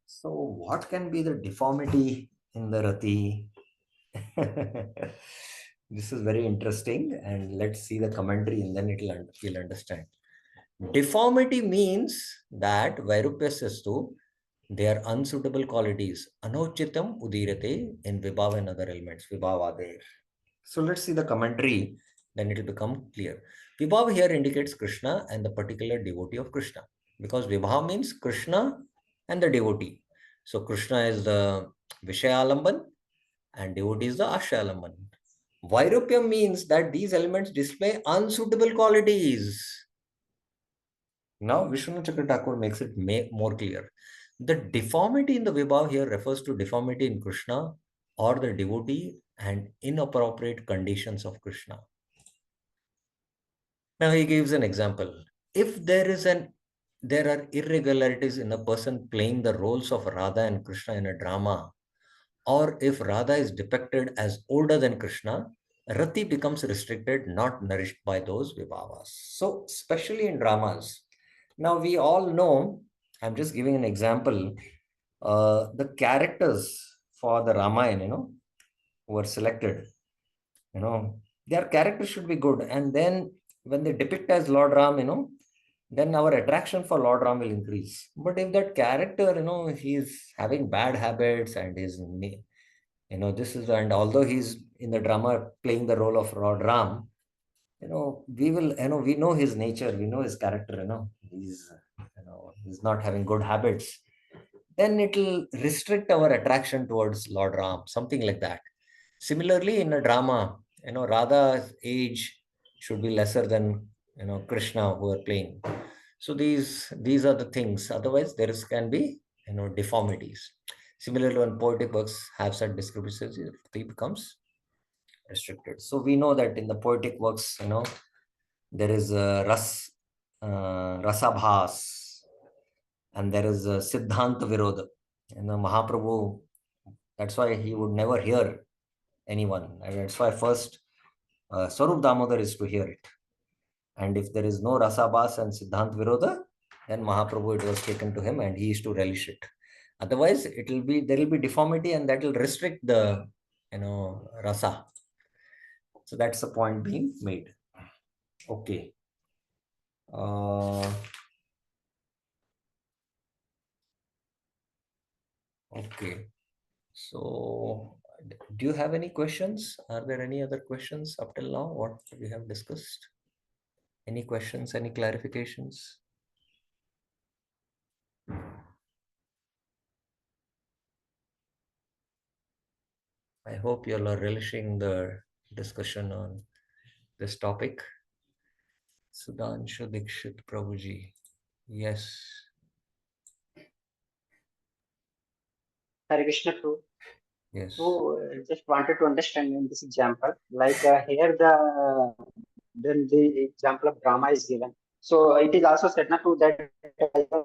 So what can be the deformity in the rati? This is very interesting, and let's see the commentary and then you'll understand. Deformity means that Vairupya says to, they are unsuitable qualities. Anochitam udirate in Vibhava and other elements. Vibhava there. So let's see the commentary, then it will become clear. Vibhava here indicates Krishna and the particular devotee of Krishna, because Vibhava means Krishna and the devotee. So Krishna is the Vishayalamban and devotee is the Ashyalamban. Vairupya means that these elements display unsuitable qualities. Now, Vishnu Chakra Thakur makes it more clear. The deformity in the Vibhav here refers to deformity in Krishna or the devotee and inappropriate conditions of Krishna. Now, he gives an example. If there are irregularities in a person playing the roles of Radha and Krishna in a drama, or if Radha is depicted as older than Krishna, Rati becomes restricted, not nourished by those Vibhavas. So, especially in dramas. Now, we all know, I'm just giving an example, the characters for the Ramayana, who were selected, their characters should be good. And then when they depict as Lord Ram, then our attraction for Lord Ram will increase. But if that character, he's having bad habits and and although he's in the drama playing the role of Lord Ram, we know his nature, we know his character, he's not having good habits, then it will restrict our attraction towards Lord Ram, something like that. Similarly, in a drama, Radha's age should be lesser than, Krishna who are playing. So these are the things. Otherwise, can be, deformities. Similarly, when poetic works have such discrepancies, it becomes restricted. So we know that in the poetic works, there is a rasabhas, and there is a Siddhanta Virodha. Mahaprabhu, that's why he would never hear anyone. And that's why first Swarup Damodar is to hear it. And if there is no Rasabhas and Siddhanta Virodha, then Mahaprabhu, it was taken to him and he is to relish it. Otherwise, there will be deformity and that will restrict the, rasa. So that's the point being made. Okay. Okay. So, do you have any questions? Are there any other questions up till now? What we have discussed? Any questions? Any clarifications? I hope you all are relishing the discussion on this topic. Sudhanshu Dikshit Prabhuji. Yes. Hare Krishna Prabhu. Yes. So just wanted to understand in this example, like here then the example of drama is given. So it is also said not to that uh,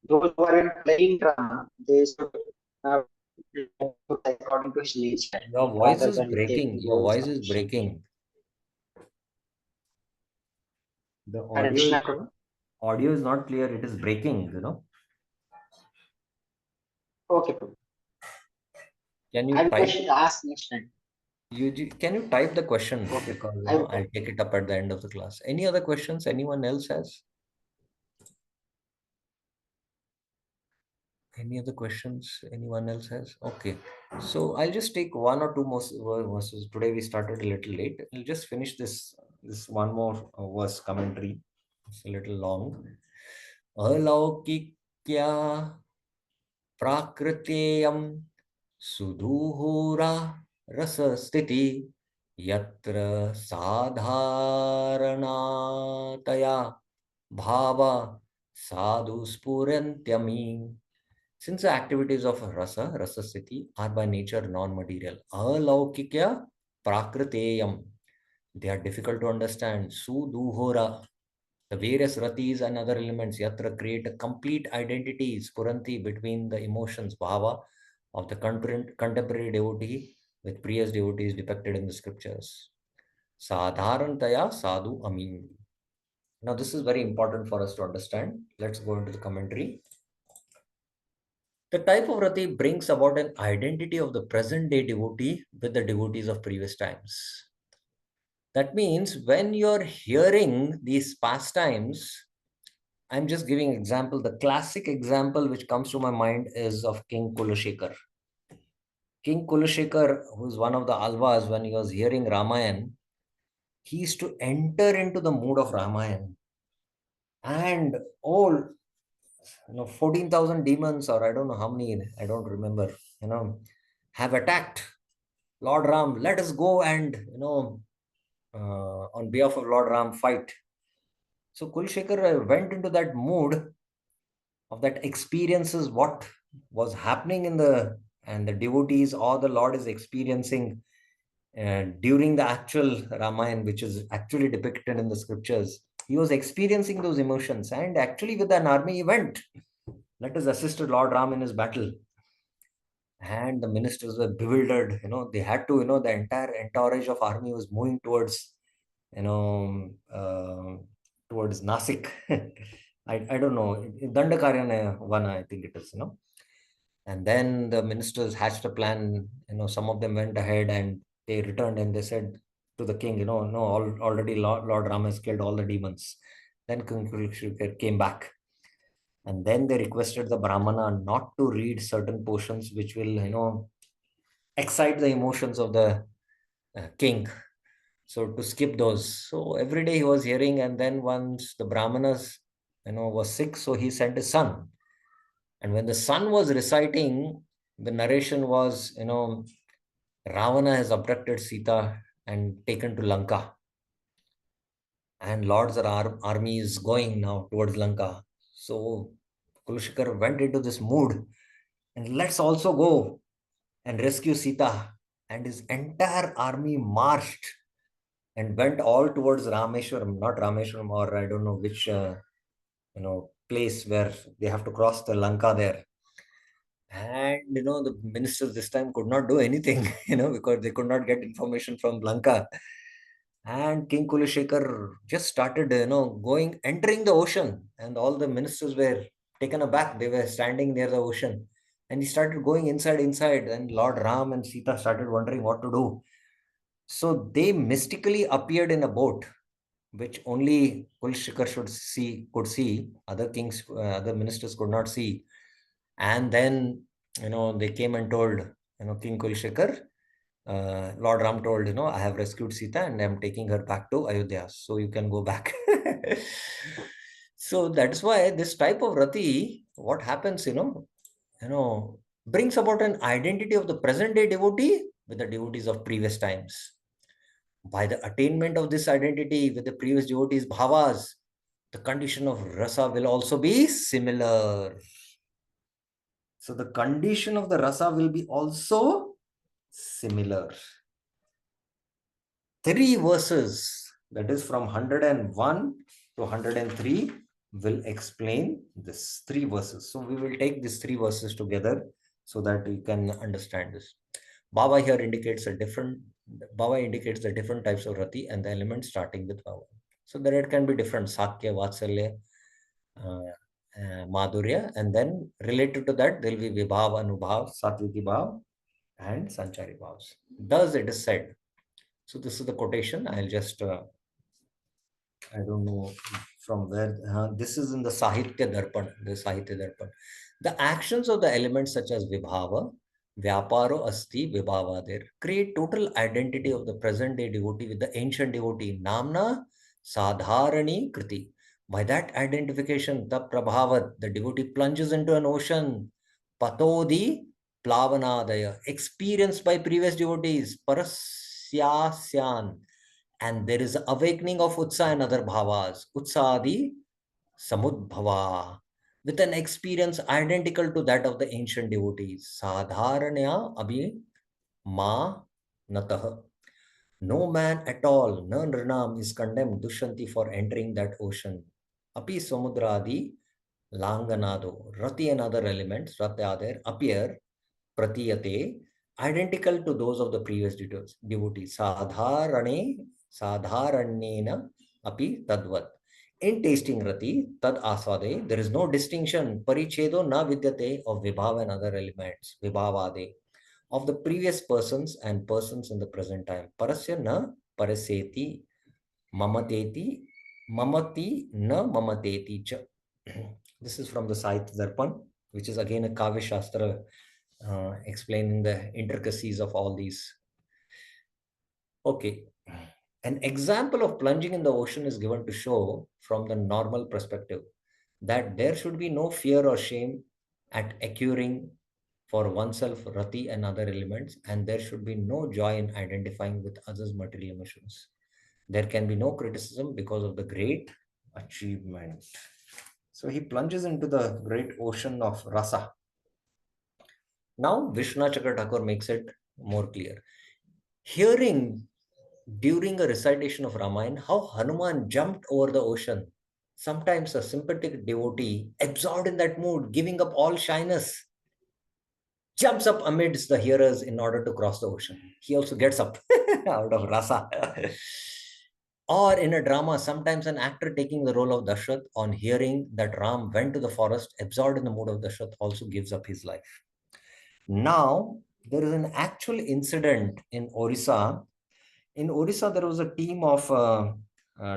those who are in playing drama, they should uh, according to his nature Your voice rather is than breaking. taking Your those voice is actions. breaking. The Hare Krishna, Prabhu. audio is not clear. It is breaking, you know. Okay, Prabhu. Can I you will type? ask next time. Can you type the question? Okay, Because, you I know, will I'll take it up at the end of the class. Any other questions anyone else has? Any other questions anyone else has? Okay. So I'll just take one or two more verses. Today we started a little late. I'll just finish this one more verse commentary. It's a little long. Alaukikya प्राकृतेयं सुदूहोरा रसस्थिति यत्र साधारणतया भावा sadhu spurantyami. Since the activities of rasasthiti are by nature non-material, alaukikya prakriteyam, they are difficult to understand. Suduhora, the various ratis and other elements yatra create a complete identity, spuranti, between the emotions, bhava, of the contemporary devotee with previous devotees depicted in the scriptures. Sadharantaya sadhu amin. Now, this is very important for us to understand. Let's go into the commentary. The type of rati brings about an identity of the present day devotee with the devotees of previous times. That means when you're hearing these pastimes, I'm just giving example. The classic example which comes to my mind is of King Kulashekar. King Kulashekar, who is one of the Alvas, when he was hearing Ramayan, he used to enter into the mood of Ramayan. And all, 14,000 demons, or I don't know how many, I don't remember, have attacked Lord Ram. Let us go and, on behalf of Lord Ram, fight. So Kulashekar went into that mood of that experiences what was happening and the devotees or the Lord is experiencing during the actual Ramayana, which is actually depicted in the scriptures. He was experiencing those emotions, and actually with an army he went. Let us assist Lord Ram in his battle. And the ministers were bewildered. They had to, the entire entourage of army was moving towards, towards Nasik. I don't know, Dandakaryana Vana, I think it is, And then the ministers hatched a plan. Some of them went ahead and they returned and they said to the king, no, already Lord Rama has killed all the demons. Then King Kulashekar came back. And then they requested the Brahmana not to read certain portions which will, excite the emotions of the king. So to skip those. So every day he was hearing, and then once the Brahmanas, was sick, so he sent his son. And when the son was reciting, the narration was, Ravana has abducted Sita and taken to Lanka. And Lord's army is going now towards Lanka. So Kulashekar went into this mood and let's also go and rescue Sita. And his entire army marched and went all towards Rameshwaram, not Rameshwaram, or I don't know which, place where they have to cross the Lanka there. And, the ministers this time could not do anything, because they could not get information from Lanka. And King Kulashekar just started, entering the ocean, and all the ministers were taken aback. They were standing near the ocean, and he started going inside, and Lord Ram and Sita started wondering what to do. So they mystically appeared in a boat, which only Kulashekar could see. Other kings, other ministers could not see. And then, they came and told, King Kulashekar, Lord Ram told, I have rescued Sita and I'm taking her back to Ayodhya. So you can go back. So that's why this type of rati, what happens, brings about an identity of the present day devotee with the devotees of previous times. By the attainment of this identity with the previous devotees, bhavas, the condition of rasa will also be similar. So the condition of the rasa will be also similar. 3 verses, that is from 101 to 103, will explain this 3 verses. So we will take these 3 verses together so that we can understand this. Bhava here indicates the different types of rati and the elements starting with Bhava. So there it can be different, Sakya, Vatsalya, Madhurya, and then related to that, there will be Vibhav, Anubhav, Satviki Bhav, and Sanchari Bhavs. Thus it is said. So this is the quotation. I'll just, I don't know from where, this is in the Sahitya Darpan. The actions of the elements such as Vibhava, Vyaparo Asti, Vibhavadir create total identity of the present day devotee with the ancient devotee, Namna Sadharani Kriti. By that identification, the Prabhavat, the devotee plunges into an ocean, Patodi Plavanadaya, experienced by previous devotees, Parasyasyan, and there is awakening of Utsa and other bhavas, Utsadi Samudbhava, with an experience identical to that of the ancient devotees. Sadharanya Abhi Ma Natah. No man at all, no nirnam, is condemned, Dushanti, for entering that ocean. Api Samudradi Langanado, Rati and other elements, Ratyadir, appear, Pratiyate, identical to those of the previous devotees. Sadharanena api tadvat. In tasting rati, tad asade, there is no distinction, parichedo na vidyate, of vibhava and other elements, vibhavade, of the previous persons and persons in the present time. Parasya na paraseti, mamateti, mamati na mamateti cha. This is from the Sahitya Darpan, which is again a Kavya Shastra explaining the intricacies of all these. Okay. An example of plunging in the ocean is given to show from the normal perspective that there should be no fear or shame at acquiring for oneself rati and other elements, and there should be no joy in identifying with others' material emotions. There can be no criticism because of the great achievement. So he plunges into the great ocean of rasa. Now, Vishnu Chakra Thakur makes it more clear. Hearing during a recitation of Ramayana how Hanuman jumped over the ocean, sometimes a sympathetic devotee, absorbed in that mood, giving up all shyness, jumps up amidst the hearers in order to cross the ocean. He also gets up out of rasa. Or in a drama, sometimes an actor taking the role of Dashrath, on hearing that Ram went to the forest, absorbed in the mood of Dashrath, also gives up his life. Now, there is an actual incident in Orissa. In Orissa, there was a team of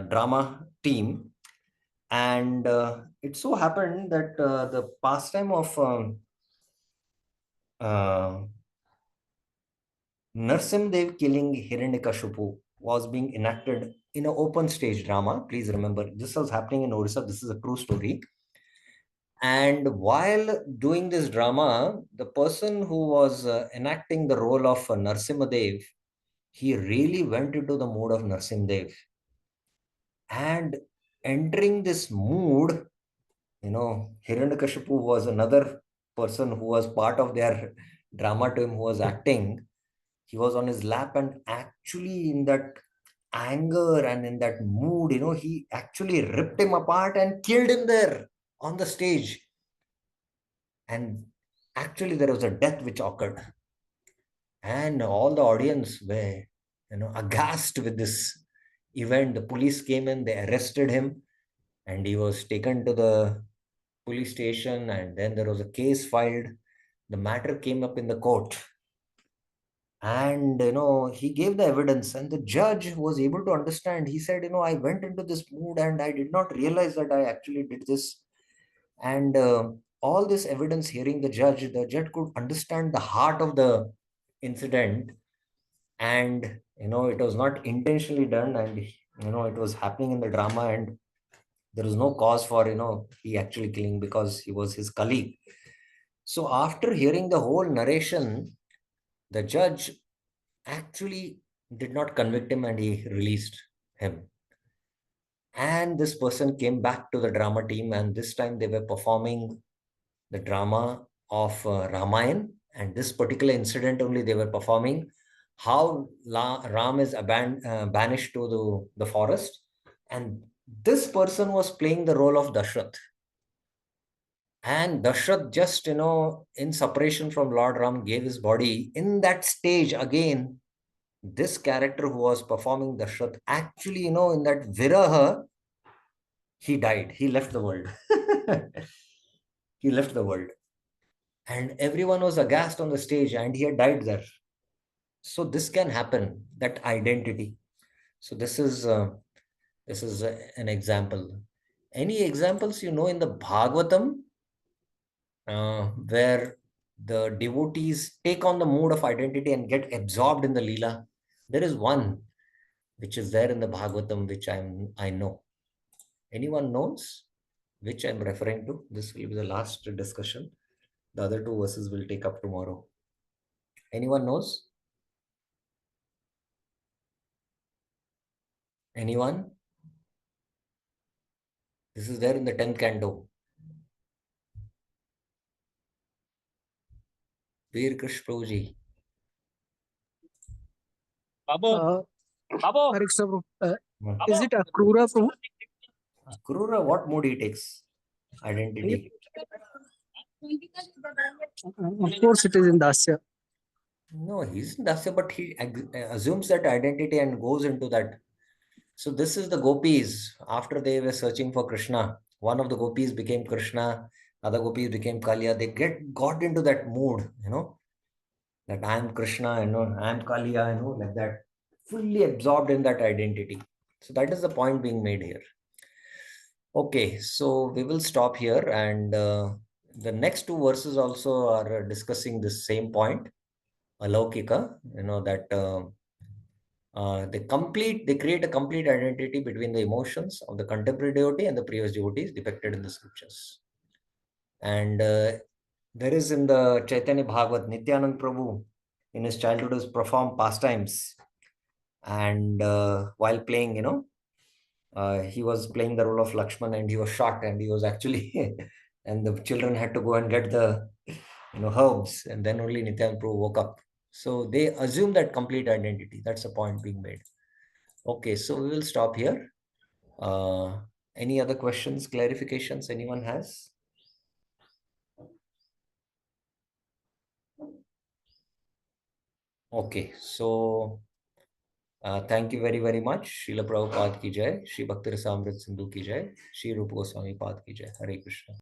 drama team, and it so happened that the pastime of Narsimdev killing Hiranyakashipu was being enacted in an open stage drama. Please remember, this was happening in Orissa. This is a true story. And while doing this drama, the person who was enacting the role of Narsimhadev, he really went into the mood of Narsimhadev. And entering this mood, Hiranyakashipu was another person who was part of their drama team who was acting. He was on his lap, and actually in that anger and in that mood, he actually ripped him apart and killed him there on the stage. And actually there was a death which occurred. And all the audience were, aghast with this event. The police came in, they arrested him, and he was taken to the police station, and then there was a case filed. The matter came up in the court. And, he gave the evidence, and the judge was able to understand. He said, I went into this mood and I did not realize that I actually did this. And all this evidence, hearing the judge could understand the heart of the incident. And, it was not intentionally done, and, it was happening in the drama, and there was no cause for, he actually killing because he was his colleague. So after hearing the whole narration, the judge actually did not convict him and he released him. And this person came back to the drama team, and this time they were performing the drama of Ramayana, and this particular incident only they were performing, how Ram is banished to the forest, and this person was playing the role of Dashrath. And Dashrath, just, in separation from Lord Ram, gave his body. In that stage, again, this character who was performing Dashrath, actually, in that Viraha, he died. He left the world. He left the world. And everyone was aghast on the stage, and he had died there. So this can happen, that identity. So this is an example. Any examples in the Bhagavatam where the devotees take on the mood of identity and get absorbed in the Leela? There is one which is there in the Bhagavatam, which I know. Anyone knows which I'm referring to? This will be the last discussion. The other two verses will take up tomorrow. Anyone knows? Anyone? This is there in the 10th canto. Veer Krish Prabhuji. Is it Akrura? Akrura, what mood he takes? Identity. Of course, it is in Dasya. No, he's Dasya, but he assumes that identity and goes into that. So this is the gopis. After they were searching for Krishna, one of the gopis became Krishna, other gopis became Kaliya. They got into that mood, that I am Krishna, I am Kaliya, like that, fully absorbed in that identity. So that is the point being made here. Okay, so we will stop here, and the next two verses also are discussing the same point, alaukika, that they create a complete identity between the emotions of the contemporary devotee and the previous devotees depicted in the scriptures. And there is in the Chaitanya Bhagavat, Nityanand Prabhu in his childhood has performed pastimes, and while playing, he was playing the role of Lakshman, and he was shot, and he was actually and the children had to go and get the herbs, and then only Nityanand Prabhu woke up. So they assume that complete identity. That's the point being made. Okay, so we will stop here. Any other questions, clarifications anyone has? Okay, so thank you very, very much. Srila Prabhupada ki jai, Shri Bhakti Rasamrit Sindhu ki jai, Shri Rupa Goswami Pad ki jai. Hare Krishna.